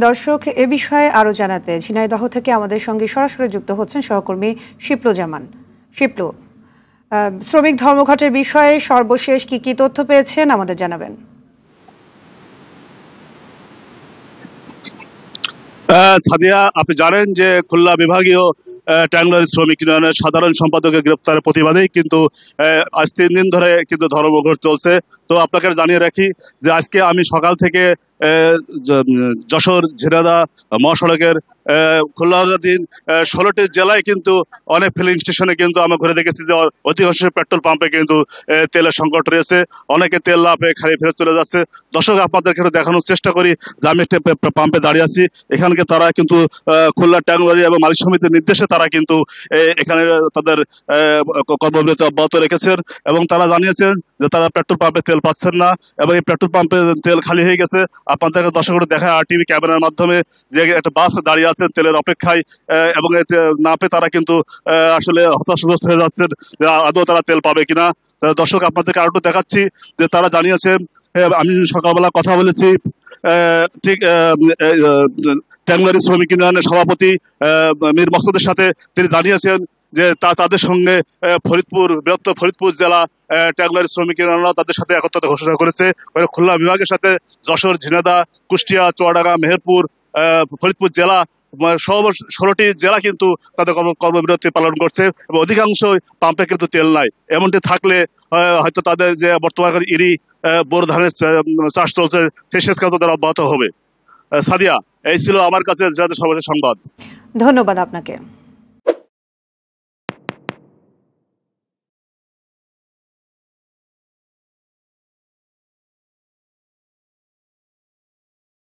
দর্শক, এ বিষয়ে আরো জানাতে ঝিনাইদহ থেকে আমাদের সঙ্গে সরাসরি যুক্ত হচ্ছেন সহকর্মী শিপ্লু জামান। শিপ্লু, শ্রমিক ধর্মঘটের বিষয়ে সর্বশেষ কি তথ্য পেয়েছেন আমাদের জানাবেন। সাদিয়া, আপনি জানেন যে খুলনা বিভাগীয় ট্যাংলারি শ্রমিক ইউনিয়নের সাধারণ সম্পাদকের গ্রেপ্তারের প্রতিবাদেই কিন্তু আজ 3 দিন ধরে কিন্তু ধর্মঘট চলছে। তো আপনাকে জানিয়ে রাখি যে আজকে আমি সকাল থেকে যশোর ঝিনাইদহ মহাসড়কের খুলনাধীন 16টি জেলায় কিন্তু অনেক ফিলিং স্টেশনে কিন্তু আমরা ঘুরে দেখেছি যে অধিকাংশ পেট্রোল পাম্পে কিন্তু তেলের সংকট রয়েছে। অনেকে তেল না পেয়ে খালি ফেরত চলে যাচ্ছে। দর্শক, আপনাদেরকে দেখানোর চেষ্টা করি যে আমি একটা পাম্পে দাঁড়িয়ে আছি। এখানকে তারা কিন্তু খুলনা ট্যাংলারি এবং মালিক সমিতির নির্দেশে তারা কিন্তু এখানে তাদের কর্মবিরতি অব্যাহত রেখেছেন এবং তারা জানিয়েছেন যে তারা পেট্রোল পাম্পে তেল পাচ্ছেন না এবং এই পেট্রোল পাম্পে তেল খালি হয়ে গেছে। আপনাদেরকে দর্শকদের দেখায় আরটিভি ক্যামেরার মাধ্যমে যে একটা বাস দাঁড়িয়ে আছেন তেলের অপেক্ষায় এবং না পেয়ে তারা কিন্তু আসলে হতাশগ্রস্ত হয়ে যাচ্ছেন যে আদৌ তারা তেল পাবে কিনা। দর্শক, আপনাদেরকে আরেকটু দেখাচ্ছি যে তারা জানিয়েছেন, আমি সকালবেলা কথা বলেছি ঠিক ট্যাংলারি শ্রমিক ইউনিয়নের সভাপতি মীর মকসুদের সাথে। তিনি জানিয়েছেন যে তাদের সঙ্গে বৃহত্তর ফরিদপুর জেলা ট্যাংলারি শ্রমিক ইউনিয়নরা তাদের সাথে একত্রতা ঘোষণা করেছে। খুলনা বিভাগের সাথে যশোর, ঝিনাইদহ, কুষ্টিয়া, চুয়াডাঙ্গা, মেহেরপুর, ফরিদপুর জেলা 16টি জেলা কিন্তু তাদের কর্মবিরতি পালন করছে এবং অধিকাংশ পাম্পে কিন্তু তেল নাই। এমনটি থাকলে হয়তো তাদের যে বর্তমানে বোরো ধানের চাষ চলছে সেই শেষ কাজ তাদের অব্যাহত হবে। সাদিয়া, এই ছিল আমার কাছে সর্বশেষ সংবাদ। ধন্যবাদ আপনাকে।